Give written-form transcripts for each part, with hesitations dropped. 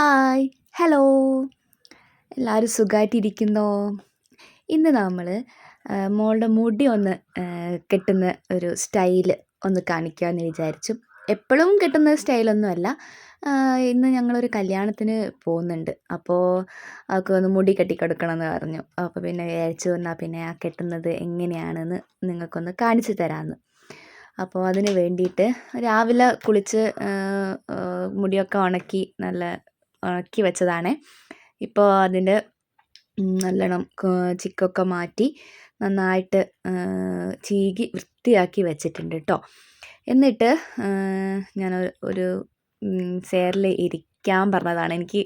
Hi hello എല്ലാവരും സുഖമായിട്ടിരിക്കുന്നോ? ഇന്ന് നമ്മൾ മോളുടെ മുടി ഒന്ന് കെട്ടുന്ന ഒരു സ്റ്റൈല് ഒന്ന് കാണിക്കാമെന്ന് വിചാരിച്ചു. എപ്പോഴും കെട്ടുന്ന സ്റ്റൈലൊന്നുമല്ല. ഇന്ന് ഞങ്ങളൊരു കല്യാണത്തിന് പോകുന്നുണ്ട്. അപ്പോൾ അവൾക്ക് ഒന്ന് മുടി കെട്ടിക്കൊടുക്കണമെന്ന് പറഞ്ഞു. അപ്പോൾ പിന്നെ വിചാരിച്ചു എന്നാൽ പിന്നെ ആ കെട്ടുന്നത് എങ്ങനെയാണെന്ന് നിങ്ങൾക്കൊന്ന് കാണിച്ചു തരാമെന്ന്. അപ്പോൾ അതിന് വേണ്ടിയിട്ട് രാവിലെ കുളിച്ച് മുടിയൊക്കെ ഉണക്കി വെച്ചതാണേ. ഇപ്പോൾ അതിൻ്റെ നല്ലോണം ചിക്കൊക്കെ മാറ്റി നന്നായിട്ട് ചീകി വൃത്തിയാക്കി വെച്ചിട്ടുണ്ട് കേട്ടോ. എന്നിട്ട് ഞാൻ ഒരു ചെയറിൽ ഇരിക്കാൻ പറഞ്ഞതാണ്. എനിക്ക്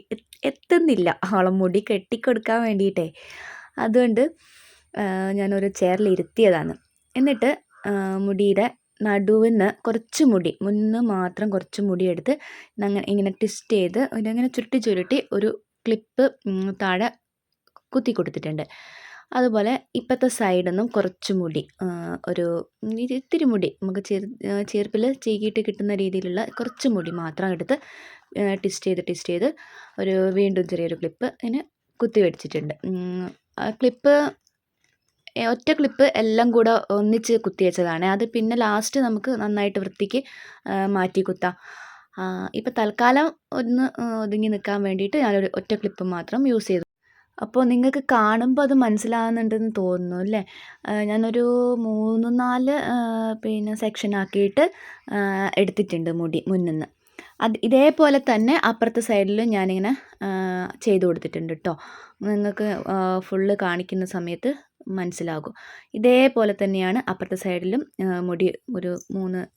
എത്തുന്നില്ല അവളെ മുടി കെട്ടിക്കൊടുക്കാൻ വേണ്ടിയിട്ടേ. അതുകൊണ്ട് ഞാനൊരു ചെയറിൽ ഇരുത്തിയതാണ്. എന്നിട്ട് മുടിയുടെ നടുവിന്ന് കുറച്ച് മുടി മുന്ന് മാത്രം കുറച്ച് മുടി എടുത്ത് ഇങ്ങനെ ട്വിസ്റ്റ് ചെയ്ത് ഇങ്ങനെ ചുരുട്ടി ഒരു ക്ലിപ്പ് താഴെ കുത്തി കൊടുത്തിട്ടുണ്ട്. അതുപോലെ ഇപ്പത്തെ സൈഡിൽ നിന്നും കുറച്ച് മുടി ഒരു ഇത്തിരി മുടി നമുക്ക് ചീർപ്പിൽ ചീകിയിട്ട് കിട്ടുന്ന രീതിയിലുള്ള കുറച്ച് മുടി മാത്രം എടുത്ത് ട്വിസ്റ്റ് ചെയ്ത് ഒരു വീണ്ടും ചെറിയൊരു ക്ലിപ്പ് ഇങ്ങനെ കുത്തി വെച്ചിട്ടുണ്ട്. ക്ലിപ്പ് ഒറ്റ ക്ലിപ്പ് എല്ലാം കൂടെ ഒന്നിച്ച് കുത്തി വെച്ചതാണ്. അത് പിന്നെ ലാസ്റ്റ് നമുക്ക് നന്നായിട്ട് വൃത്തിക്ക് മാറ്റി കുത്താം. ഇപ്പം തൽക്കാലം ഒന്ന് ഒതുങ്ങി നിൽക്കാൻ വേണ്ടിയിട്ട് ഞാനൊരു ഒറ്റ ക്ലിപ്പ് മാത്രം യൂസ് ചെയ്തു. അപ്പോൾ നിങ്ങൾക്ക് കാണുമ്പോൾ അത് മനസ്സിലാകുന്നുണ്ടെന്ന് തോന്നുന്നു അല്ലേ? ഞാനൊരു 3-4 പിന്നെ സെക്ഷനാക്കിയിട്ട് എടുത്തിട്ടുണ്ട് മുടി മുന്നിൽ. ഇതേപോലെ തന്നെ അപ്പുറത്തെ സൈഡിലും ഞാനിങ്ങനെ ചെയ്ത് കൊടുത്തിട്ടുണ്ട് കേട്ടോ. നിങ്ങൾക്ക് ഫുള്ള് കാണിക്കുന്ന സമയത്ത് മനസ്സിലാകും. ഇതേപോലെ തന്നെയാണ് അപ്പുറത്തെ സൈഡിലും മുടി ഒരു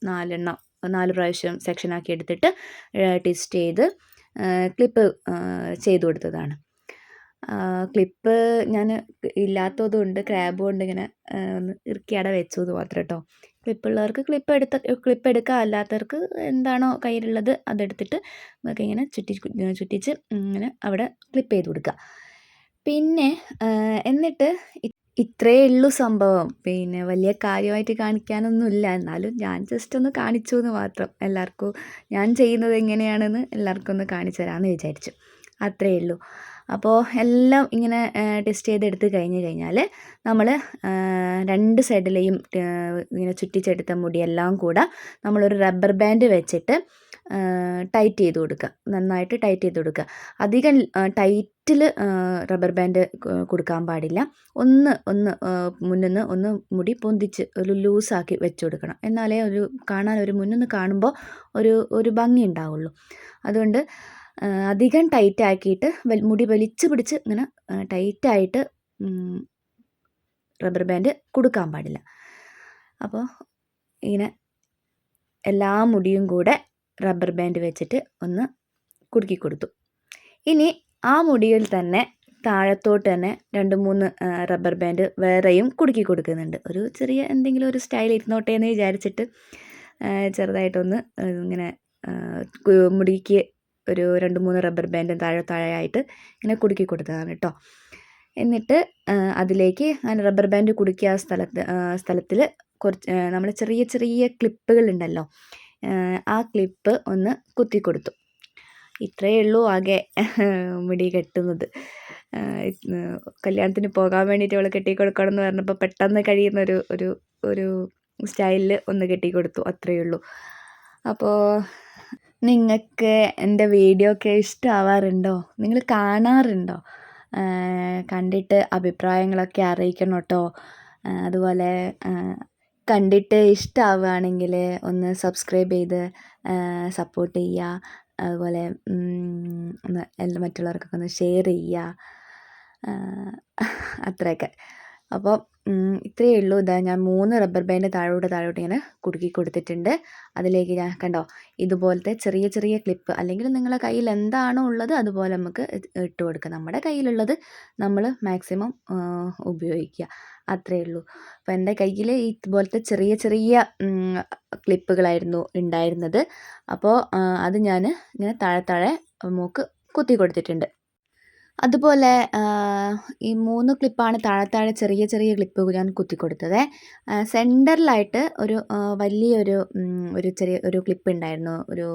4 പ്രാവശ്യം സെക്ഷനാക്കി എടുത്തിട്ട് ട്വിസ്റ്റ് ചെയ്ത് ക്ലിപ്പ് ചെയ്ത് കൊടുത്തതാണ്. ക്ലിപ്പ് ഞാൻ ഇല്ലാത്തത് കൊണ്ട് ക്രാബ് കൊണ്ട് ഇങ്ങനെ ഒന്ന് ഇറുക്കിയട വെച്ചു എന്ന് മാത്രം കേട്ടോ. ക്ലിപ്പുള്ളവർക്ക് ക്ലിപ്പ് എടുക്കുക, അല്ലാത്തവർക്ക് എന്താണോ കയ്യിലുള്ളത് അതെടുത്തിട്ട് നമുക്ക് ഇങ്ങനെ ചുറ്റിച്ച് ഇങ്ങനെ അവിടെ ക്ലിപ്പ് ചെയ്ത് കൊടുക്കുക. പിന്നെ എന്നിട്ട് ഇത്രയേ ഉള്ളൂ സംഭവം. പിന്നെ വലിയ കാര്യമായിട്ട് കാണിക്കാനൊന്നുമില്ല. എന്നാലും ഞാൻ ജസ്റ്റ് ഒന്ന് കാണിച്ചു എന്ന് മാത്രം. എല്ലാവർക്കും ഞാൻ ചെയ്യുന്നത് എങ്ങനെയാണെന്ന് എല്ലാവർക്കും ഒന്ന് കാണിച്ചു തരാമെന്ന് വിചാരിച്ചു. അത്രയേ ഉള്ളൂ. അപ്പോൾ എല്ലാം ഇങ്ങനെ ടെസ്റ്റ് ചെയ്തെടുത്ത് കഴിഞ്ഞാൽ നമ്മൾ 2 സൈഡിലെയും ഇങ്ങനെ ചുറ്റിച്ചെടുത്ത മുടിയെല്ലാം കൂടെ നമ്മളൊരു റബ്ബർ ബാൻഡ് വെച്ചിട്ട് ടൈറ്റ് ചെയ്ത് കൊടുക്കുക. നന്നായിട്ട് ടൈറ്റ് ചെയ്ത് കൊടുക്കുക. അധികം ടൈറ്റിൽ റബ്ബർ ബാൻഡ് കൊടുക്കാൻ പാടില്ല. ഒന്ന് മുന്നിൽ നിന്ന് ഒന്ന് മുടി പൊന്തിച്ച് ഒരു ലൂസാക്കി വെച്ച് കൊടുക്കണം. എന്നാലേ കാണാൻ മുന്നിൽ നിന്ന് കാണുമ്പോൾ ഒരു ഭംഗി ഉണ്ടാവുള്ളൂ. അതുകൊണ്ട് അധികം ടൈറ്റാക്കിയിട്ട് മുടി വലിച്ച് പിടിച്ച് ഇങ്ങനെ ടൈറ്റായിട്ട് റബ്ബർ ബാൻഡ് കൊടുക്കാൻ പാടില്ല. അപ്പോൾ ഇങ്ങനെ എല്ലാ മുടിയും കൂടെ റബ്ബർ ബാൻഡ് വെച്ചിട്ട് ഒന്ന് കുടുക്കി കൊടുത്തു. ഇനി ആ മുടിയിൽ തന്നെ താഴത്തോട്ട് തന്നെ 2-3 റബ്ബർ ബാൻഡ് വേറെയും കുടുക്കി കൊടുക്കുന്നുണ്ട്. ഒരു ചെറിയ എന്തെങ്കിലും ഒരു സ്റ്റൈൽ ഇരുന്നോട്ടെ എന്ന് വിചാരിച്ചിട്ട് ചെറുതായിട്ടൊന്ന് ഇങ്ങനെ മുടിക്ക് ഒരു 2-3 റബ്ബർ ബാൻഡ് താഴെയായിട്ട് ഇങ്ങനെ കുടുക്കി കൊടുത്തതാണ് കേട്ടോ. എന്നിട്ട് അതിലേക്ക് റബ്ബർ ബാൻഡ് കുടുക്കിയ സ്ഥലത്തിൽ കുറച്ച് നമ്മൾ ചെറിയ ക്ലിപ്പുകളുണ്ടല്ലോ, ആ ക്ലിപ്പ് ഒന്ന് കുത്തി കൊടുത്തു. ഇത്രയേ ഉള്ളൂ ആകെ മുടി കെട്ടുന്നത്. കല്യാണത്തിന് പോകാൻ വേണ്ടിയിട്ട് അവൾ കെട്ടിക്കൊടുക്കണം എന്ന് പറഞ്ഞപ്പോൾ പെട്ടെന്ന് കഴിയുന്ന ഒരു സ്റ്റൈലിൽ ഒന്ന് കെട്ടിക്കൊടുത്തു. അത്രയേ ഉള്ളൂ. അപ്പോൾ നിങ്ങൾക്ക് എൻ്റെ വീഡിയോ ഒക്കെ ഇഷ്ടമാവാറുണ്ടോ? നിങ്ങൾ കാണാറുണ്ടോ? കണ്ടിട്ട് അഭിപ്രായങ്ങളൊക്കെ അറിയിക്കണം കേട്ടോ. അതുപോലെ കണ്ടിട്ട് ഇഷ്ടമാവുകയാണെങ്കിൽ ഒന്ന് സബ്സ്ക്രൈബ് ചെയ്ത് സപ്പോർട്ട് ചെയ്യുക. അതുപോലെ ഒന്ന് മറ്റുള്ളവർക്കൊക്കെ ഒന്ന് ഷെയർ ചെയ്യുക. അത്രയൊക്കെ. അപ്പോൾ ഇത്രയേ ഉള്ളൂ. ഞാൻ 3 റബ്ബർ ബാൻഡ് താഴോട്ട് ഇങ്ങനെ കുടുക്കി കൊടുത്തിട്ടുണ്ട്. അതിലേക്ക് ഞാൻ കണ്ടോ ഇതുപോലത്തെ ചെറിയ ക്ലിപ്പ്, അല്ലെങ്കിൽ നിങ്ങളുടെ കയ്യിൽ എന്താണോ ഉള്ളത് അതുപോലെ നമുക്ക് ഇട്ട് കൊടുക്കുക. നമ്മുടെ കയ്യിലുള്ളത് നമ്മൾ മാക്സിമം ഉപയോഗിക്കുക. അത്രയേ ഉള്ളൂ. അപ്പോൾ എൻ്റെ കയ്യിൽ ഇതുപോലത്തെ ചെറിയ ക്ലിപ്പുകളായിരുന്നു ഉണ്ടായിരുന്നത്. അപ്പോൾ അത് ഞാൻ ഇങ്ങനെ താഴെ മൂക്ക് കുത്തി കൊടുത്തിട്ടുണ്ട്. അതുപോലെ ഈ 3 ക്ലിപ്പാണ് താഴെ ചെറിയ ചെറിയ ക്ലിപ്പ് ഞാൻ കുത്തിക്കൊടുത്തത്. സെൻറ്ററിലായിട്ട് ഒരു വലിയൊരു ഒരു ചെറിയ ഒരു ക്ലിപ്പ് ഉണ്ടായിരുന്നു. ഒരു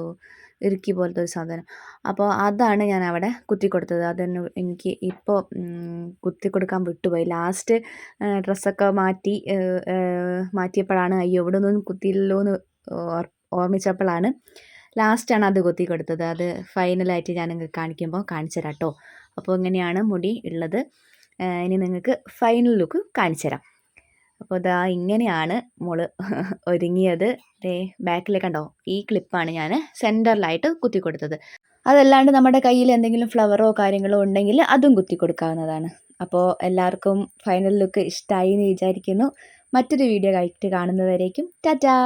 ഇറുക്കി പോലത്തെ ഒരു സാധനം. അപ്പോൾ അതാണ് ഞാൻ അവിടെ കുത്തിക്കൊടുത്തത്. എനിക്ക് ഇപ്പോൾ കുത്തിക്കൊടുക്കാൻ വിട്ടുപോയി. ലാസ്റ്റ് ഡ്രസ്സൊക്കെ മാറ്റിയപ്പോഴാണ് അയ്യോ ഇവിടെ ഒന്നും കുത്തിയില്ലല്ലോ എന്ന് ഓർമ്മിച്ചപ്പോഴാണ് ലാസ്റ്റാണ് അത് കുത്തിക്കൊടുത്തത്. അത് ഫൈനലായിട്ട് ഞാൻ നിങ്ങൾക്ക് കാണിക്കുമ്പോൾ കാണിച്ചു തരാം കേട്ടോ. അപ്പോൾ ഇങ്ങനെയാണ് മുടി ഉള്ളത്. ഇനി നിങ്ങൾക്ക് ഫൈനൽ ലുക്ക് കാണിച്ചു തരാം. അപ്പോൾ ഇതാ ഇങ്ങനെയാണ് മോള് ഒരുങ്ങിയത്. ബാക്കിൽ കണ്ടോ, ഈ ക്ലിപ്പാണ് ഞാൻ സെൻറ്ററിലായിട്ട് കുത്തി കൊടുത്തത്. അതല്ലാണ്ട് നമ്മുടെ കയ്യിൽ എന്തെങ്കിലും ഫ്ലവറോ കാര്യങ്ങളോ ഉണ്ടെങ്കിൽ അതും കുത്തി കൊടുക്കാവുന്നതാണ്. അപ്പോൾ എല്ലാവർക്കും ഫൈനൽ ലുക്ക് ഇഷ്ടമായി എന്ന് വിചാരിക്കുന്നു. മറ്റൊരു വീഡിയോ ആയിട്ട് കാണുന്നതുവരേക്കും ടാറ്റാ.